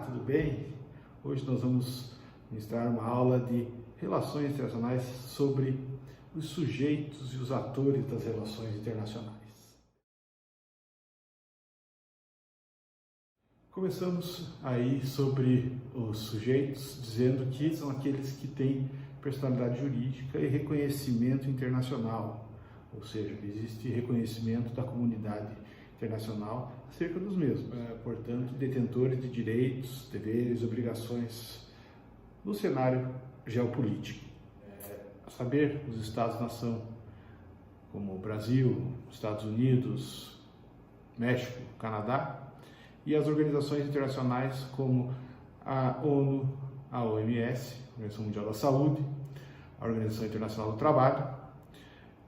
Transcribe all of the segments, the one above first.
tudo bem? Hoje nós vamos ministrar uma aula de relações internacionais sobre os sujeitos e os atores das relações internacionais. Começamos aí sobre os sujeitos, dizendo que são aqueles que têm personalidade jurídica e reconhecimento internacional, ou seja, existe reconhecimento da comunidade internacional acerca dos mesmos, portanto, detentores de direitos, deveres, obrigações no cenário geopolítico. A saber, os Estados-nação, como o Brasil, Estados Unidos, México, Canadá, e as organizações internacionais como a ONU, a OMS, a Organização Mundial da Saúde, a Organização Internacional do Trabalho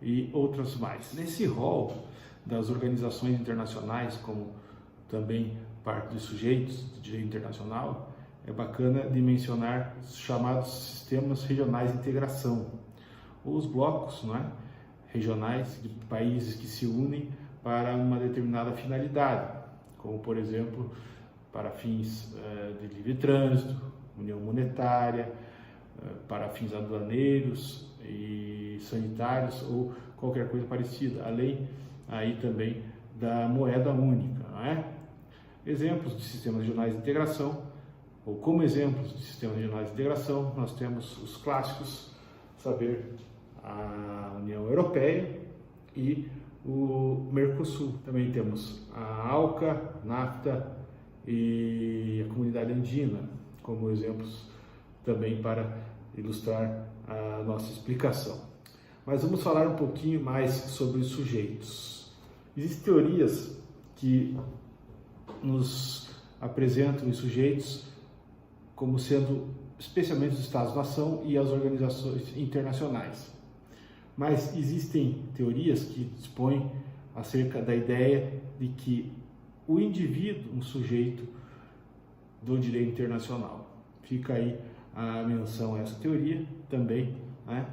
e outras mais. Nesse rol das organizações internacionais, como também parte dos sujeitos de direito internacional, é bacana de mencionar os chamados sistemas regionais de integração, ou os blocos, não é? Regionais de países que se unem para uma determinada finalidade, como, por exemplo, para fins de livre trânsito, união monetária, para fins aduaneiros e sanitários ou qualquer coisa parecida, além aí também da moeda única, não é? Exemplos de sistemas regionais de integração, ou como exemplos de sistemas regionais de integração, nós temos os clássicos, saber, a União Europeia e o Mercosul. Também temos a ALCA, NAFTA e a Comunidade Andina, como exemplos também para ilustrar a nossa explicação. Mas vamos falar um pouquinho mais sobre os sujeitos. Existem teorias que nos apresentam os sujeitos como sendo especialmente os Estados-nação e as organizações internacionais. Mas existem teorias que dispõem acerca da ideia de que o indivíduo, um sujeito do direito internacional. Fica aí a menção a essa teoria também, né?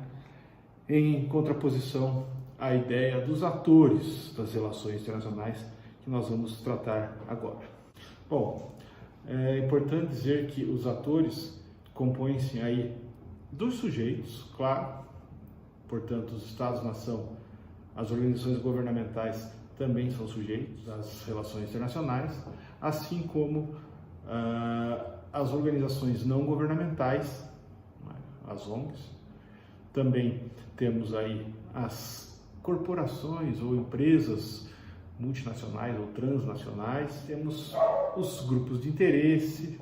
Em contraposição à ideia dos atores das relações internacionais que nós vamos tratar agora. Bom, é importante dizer que os atores compõem-se aí dos sujeitos, claro, portanto, os Estados-nação, as organizações governamentais também são sujeitos às relações internacionais, assim como as organizações não governamentais, as ONGs. Também temos aí as corporações ou empresas multinacionais ou transnacionais, temos os grupos de interesse,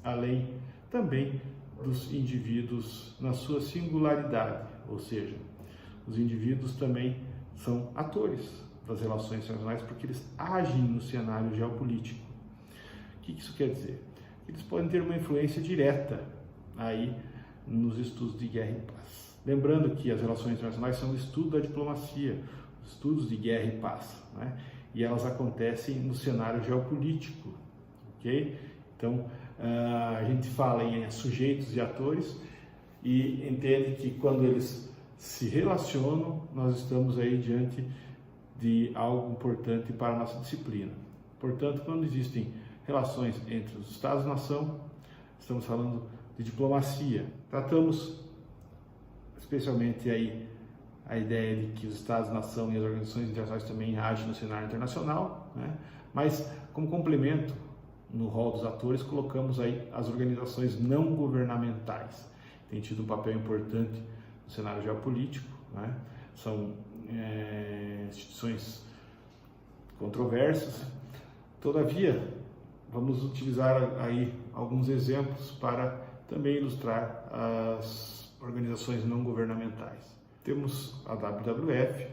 além também dos indivíduos na sua singularidade, ou seja, os indivíduos também são atores das relações internacionais porque eles agem no cenário geopolítico. O que isso quer dizer? Eles podem ter uma influência direta aí nos estudos de guerra e paz. Lembrando que as relações internacionais são o estudo da diplomacia, estudos de guerra e paz, né? E elas acontecem no cenário geopolítico, ok? Então, a gente fala em sujeitos e atores e entende que quando eles se relacionam, nós estamos aí diante de algo importante para a nossa disciplina. Portanto, quando existem relações entre os Estados-nação, estamos falando de diplomacia. Tratamos especialmente aí a ideia de que os Estados-nação e as organizações internacionais também agem no cenário internacional, né? Mas como complemento, no rol dos atores, colocamos aí as organizações não governamentais. Tem tido um papel importante no cenário geopolítico, né? São instituições controversas. Todavia, vamos utilizar aí alguns exemplos para também ilustrar as organizações não governamentais. Temos a WWF,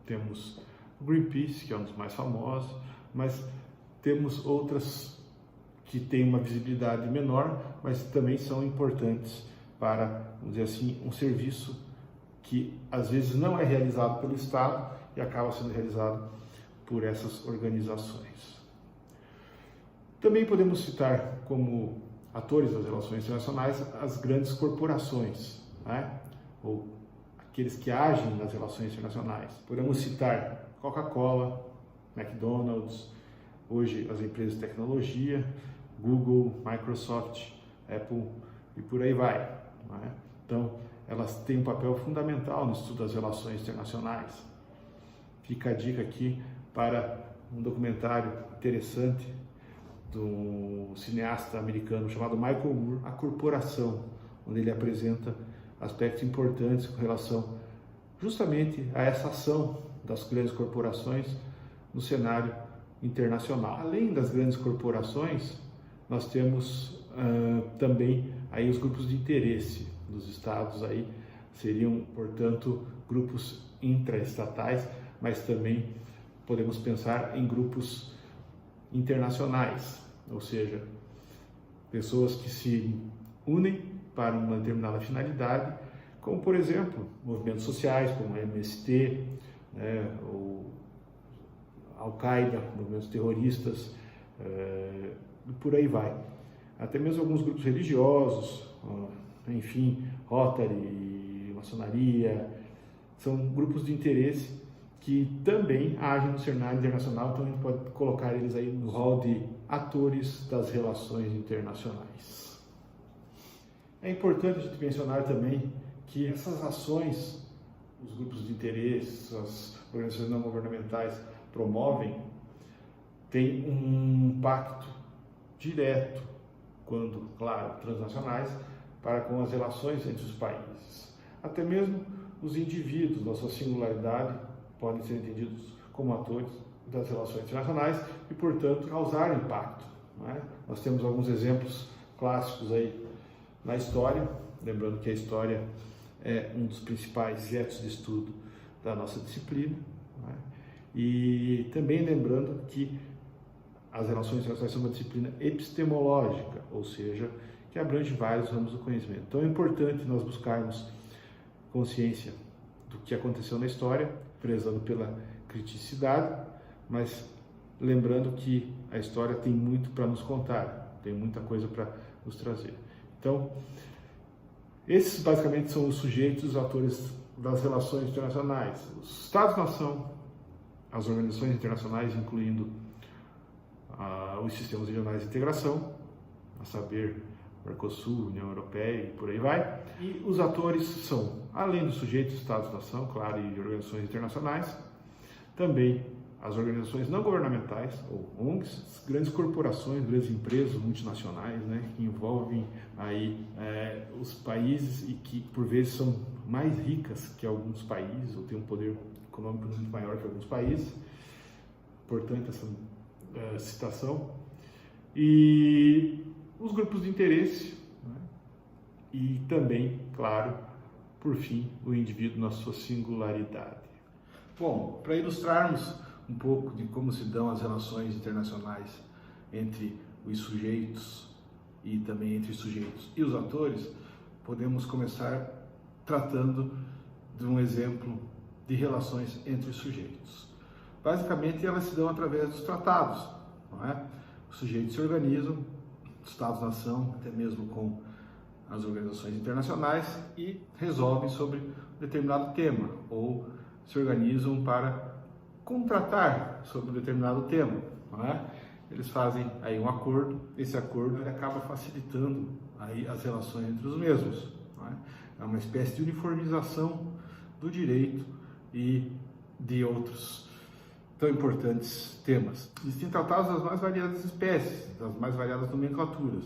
temos o Greenpeace, que é um dos mais famosos, mas temos outras que têm uma visibilidade menor, mas também são importantes para, vamos dizer assim, um serviço que às vezes não é realizado pelo Estado e acaba sendo realizado por essas organizações. Também podemos citar como atores das relações internacionais as grandes corporações, né? Ou aqueles que agem nas relações internacionais. Podemos citar Coca-Cola, McDonald's, hoje as empresas de tecnologia, Google, Microsoft, Apple e por aí vai, não é? Então, elas têm um papel fundamental no estudo das relações internacionais. Fica a dica aqui para um documentário interessante do cineasta americano chamado Michael Moore, A Corporação, onde ele apresenta aspectos importantes com relação justamente a essa ação das grandes corporações no cenário internacional. Além das grandes corporações, nós temos também aí os grupos de interesse dos estados, aí seriam, portanto, grupos intraestatais, mas também podemos pensar em grupos internacionais, ou seja, pessoas que se unem para uma determinada finalidade, como, por exemplo, movimentos sociais, como o MST, né, ou Al-Qaeda, movimentos terroristas, e por aí vai. Até mesmo alguns grupos religiosos, enfim, Rotary, maçonaria, são grupos de interesse que também agem no cenário internacional, então a gente pode colocar eles aí no rol de atores das relações internacionais. É importante a gente mencionar também que essas ações, os grupos de interesse, as organizações não governamentais promovem, têm um impacto direto, quando, claro, transnacionais, para com as relações entre os países. Até mesmo os indivíduos, na sua singularidade, podem ser entendidos como atores das relações internacionais e, portanto, causar impacto, não é? Nós temos alguns exemplos clássicos aí na história, lembrando que a história é um dos principais objetos de estudo da nossa disciplina, não é? E também lembrando que as relações internacionais são uma disciplina epistemológica, ou seja, que abrange vários ramos do conhecimento. Então é importante nós buscarmos consciência do que aconteceu na história, prezando pela criticidade, mas lembrando que a história tem muito para nos contar, tem muita coisa para nos trazer. Então, esses basicamente são os sujeitos, os atores das relações internacionais. Os Estados-nação, as organizações internacionais, incluindo os sistemas regionais de integração, a saber, Mercosul, União Europeia e por aí vai. E os atores são, além dos sujeitos, Estados-nação, claro, e organizações internacionais, também as organizações não governamentais, ou ONGs, grandes corporações, grandes empresas multinacionais, né, que envolvem aí os países e que por vezes são mais ricas que alguns países, ou têm um poder econômico muito maior que alguns países. Importante essa citação. E os grupos de interesse, né, e também, claro, por fim, o indivíduo na sua singularidade. Bom, para ilustrarmos um pouco de como se dão as relações internacionais entre os sujeitos e também entre os sujeitos e os atores, podemos começar tratando de um exemplo de relações entre os sujeitos. Basicamente, elas se dão através dos tratados, não é? Os sujeitos se organizam, Estados-nação, até mesmo com as organizações internacionais, e resolvem sobre um determinado tema, ou se organizam para contratar sobre um determinado tema, não é? Eles fazem aí um acordo, esse acordo ele acaba facilitando aí as relações entre os mesmos, não é? É uma espécie de uniformização do direito e de outros tão importantes temas. Existem tratados das mais variadas espécies, das mais variadas nomenclaturas,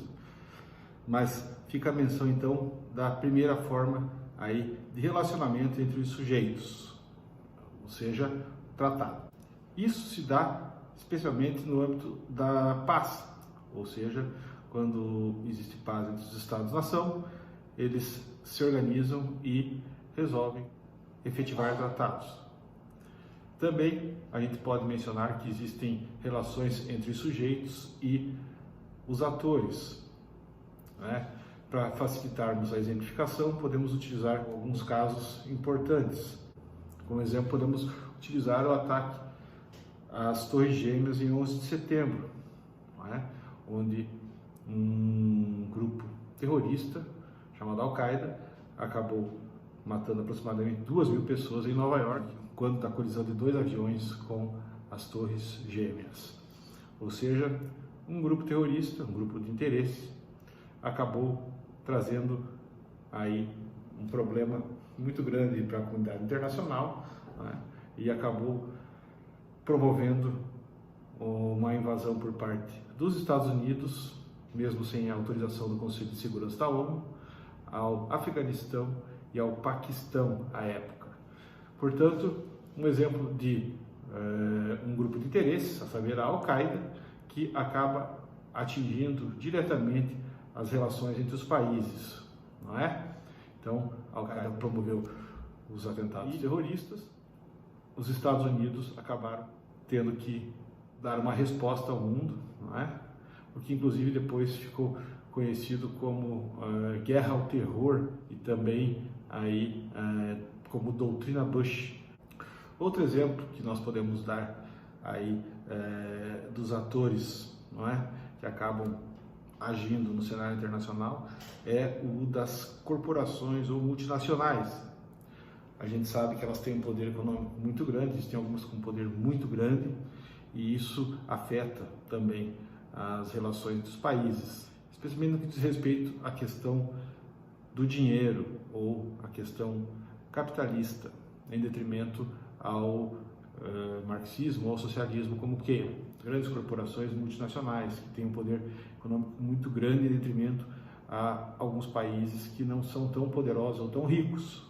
mas fica a menção então da primeira forma aí de relacionamento entre os sujeitos, ou seja, tratado. Isso se dá especialmente no âmbito da paz, ou seja, quando existe paz entre os Estados-nação, eles se organizam e resolvem efetivar tratados. Também a gente pode mencionar que existem relações entre os sujeitos e os atores, né? Para facilitarmos a exemplificação, podemos utilizar alguns casos importantes. Como exemplo, podemos utilizar o ataque às Torres Gêmeas em 11 de setembro, não é? Onde um grupo terrorista chamado Al-Qaeda acabou matando aproximadamente 2.000 pessoas em Nova York, quando da colisão de 2 aviões com as Torres Gêmeas. Ou seja, um grupo terrorista, um grupo de interesse, acabou trazendo aí um problema muito grande para a comunidade internacional, né? E acabou promovendo uma invasão por parte dos Estados Unidos, mesmo sem a autorização do Conselho de Segurança da ONU, ao Afeganistão e ao Paquistão à época. Portanto, um exemplo de um grupo de interesses, a saber, a Al-Qaeda, que acaba atingindo diretamente as relações entre os países, não é? Então, a Al-Qaeda promoveu os atentados terroristas, os Estados Unidos acabaram tendo que dar uma resposta ao mundo, não é? O que inclusive depois ficou conhecido como Guerra ao Terror e também aí como Doutrina Bush. Outro exemplo que nós podemos dar aí dos atores, não é, que acabam agindo no cenário internacional é o das corporações ou multinacionais. A gente sabe que elas têm um poder econômico muito grande, existem algumas com um poder muito grande, e isso afeta também as relações dos países, especialmente no que diz respeito à questão do dinheiro ou à questão capitalista, em detrimento ao marxismo ou ao socialismo, como que grandes corporações multinacionais que têm um poder econômico muito grande em detrimento a alguns países que não são tão poderosos ou tão ricos.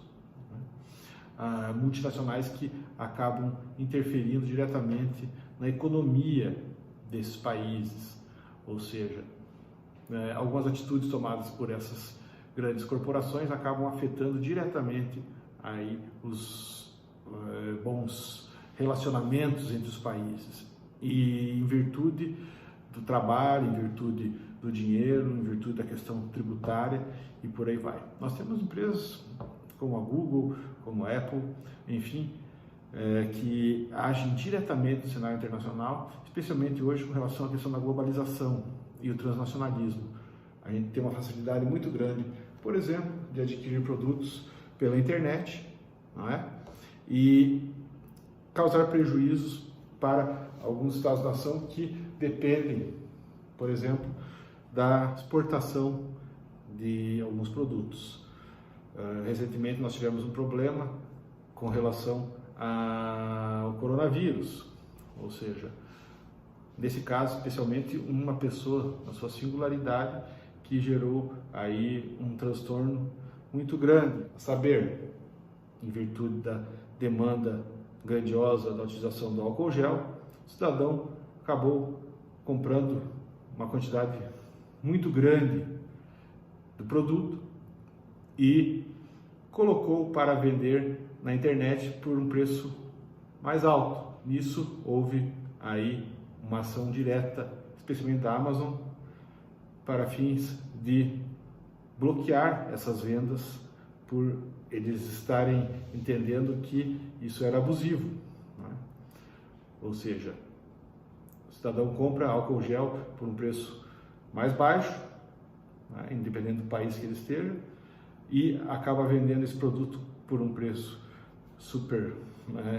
Multinacionais que acabam interferindo diretamente na economia desses países, ou seja, algumas atitudes tomadas por essas grandes corporações acabam afetando diretamente aí os bons relacionamentos entre os países, e em virtude do trabalho, em virtude do dinheiro, em virtude da questão tributária e por aí vai. Nós temos empresas como a Google, como a Apple, enfim, que agem diretamente no cenário internacional, especialmente hoje com relação à questão da globalização e o transnacionalismo. A gente tem uma facilidade muito grande, por exemplo, de adquirir produtos pela internet, não é? E causar prejuízos para alguns estados-nação que dependem, por exemplo, da exportação de alguns produtos. Recentemente nós tivemos um problema com relação ao coronavírus, ou seja, nesse caso especialmente uma pessoa na sua singularidade que gerou aí um transtorno muito grande, a saber, em virtude da demanda grandiosa da utilização do álcool gel, o cidadão acabou comprando uma quantidade muito grande do produto e colocou para vender na internet por um preço mais alto. Nisso houve aí uma ação direta, especialmente da Amazon, para fins de bloquear essas vendas por eles estarem entendendo que isso era abusivo, né? Ou seja, o cidadão compra álcool gel por um preço mais baixo, né, independente do país que ele esteja, e acaba vendendo esse produto por um preço super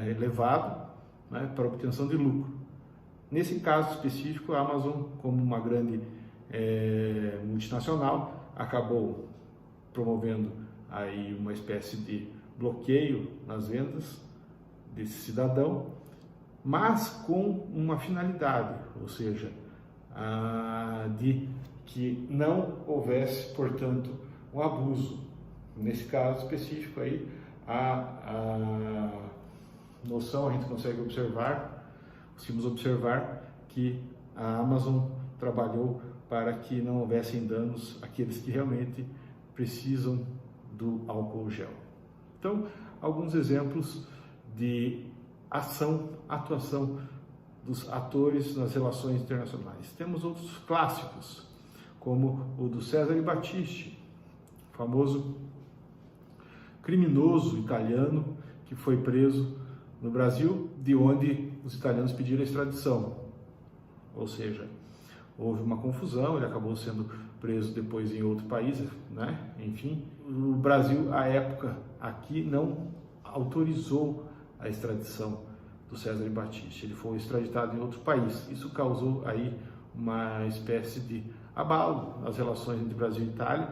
elevado, né, para obtenção de lucro. Nesse caso específico, a Amazon, como uma grande multinacional, acabou promovendo aí uma espécie de bloqueio nas vendas desse cidadão, mas com uma finalidade, ou seja, de que não houvesse, portanto, um abuso. Nesse caso específico aí, a noção a gente consegue conseguimos observar que a Amazon trabalhou para que não houvessem danos àqueles que realmente precisam do álcool gel. Então, alguns exemplos de atuação dos atores nas relações internacionais. Temos outros clássicos, como o do Cesare Battisti, famoso criminoso italiano que foi preso no Brasil, de onde os italianos pediram a extradição. Ou seja, houve uma confusão, ele acabou sendo preso depois em outro país, né? Enfim, o Brasil, à época, aqui não autorizou a extradição do Cesare Battisti. Ele foi extraditado em outro país. Isso causou aí uma espécie de abalo nas relações entre Brasil e Itália,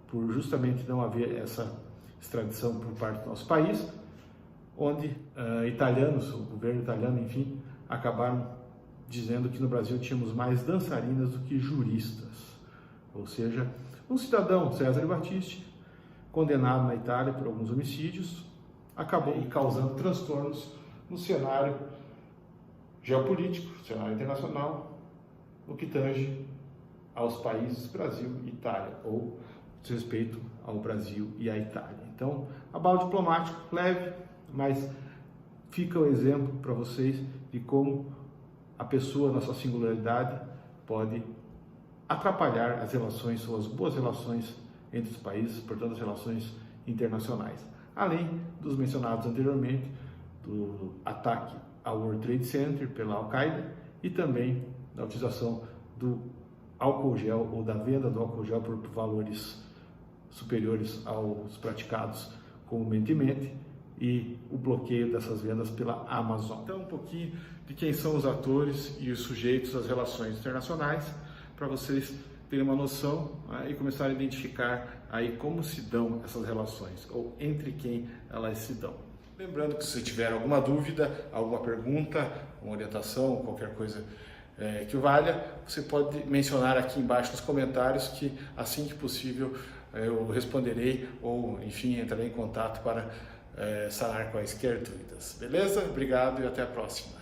por justamente não haver essa extradição por parte do nosso país, onde italianos, o governo italiano, enfim, acabaram dizendo que no Brasil tínhamos mais dançarinas do que juristas. Ou seja, um cidadão, Cesare Battisti, condenado na Itália por alguns homicídios, acabou causando transtornos no cenário geopolítico, cenário internacional, no que tange aos países Brasil e Itália, ou diz respeito ao Brasil e à Itália. Então, abalo diplomático leve, mas fica o exemplo para vocês de como a pessoa, na sua singularidade, pode atrapalhar as relações, ou as boas relações entre os países, portanto, as relações internacionais. Além dos mencionados anteriormente, do ataque ao World Trade Center pela Al-Qaeda e também da utilização do álcool gel ou da venda do álcool gel por valores superiores aos praticados comumente e o bloqueio dessas vendas pela Amazon. Então, um pouquinho de quem são os atores e os sujeitos das relações internacionais, para vocês terem uma noção e começarem a identificar aí como se dão essas relações, ou entre quem elas se dão. Lembrando que se tiver alguma dúvida, alguma pergunta, uma orientação, qualquer coisa que valha, você pode mencionar aqui embaixo nos comentários que assim que possível eu responderei ou, enfim, entrarei em contato para sanar quaisquer dúvidas. Beleza? Obrigado e até a próxima.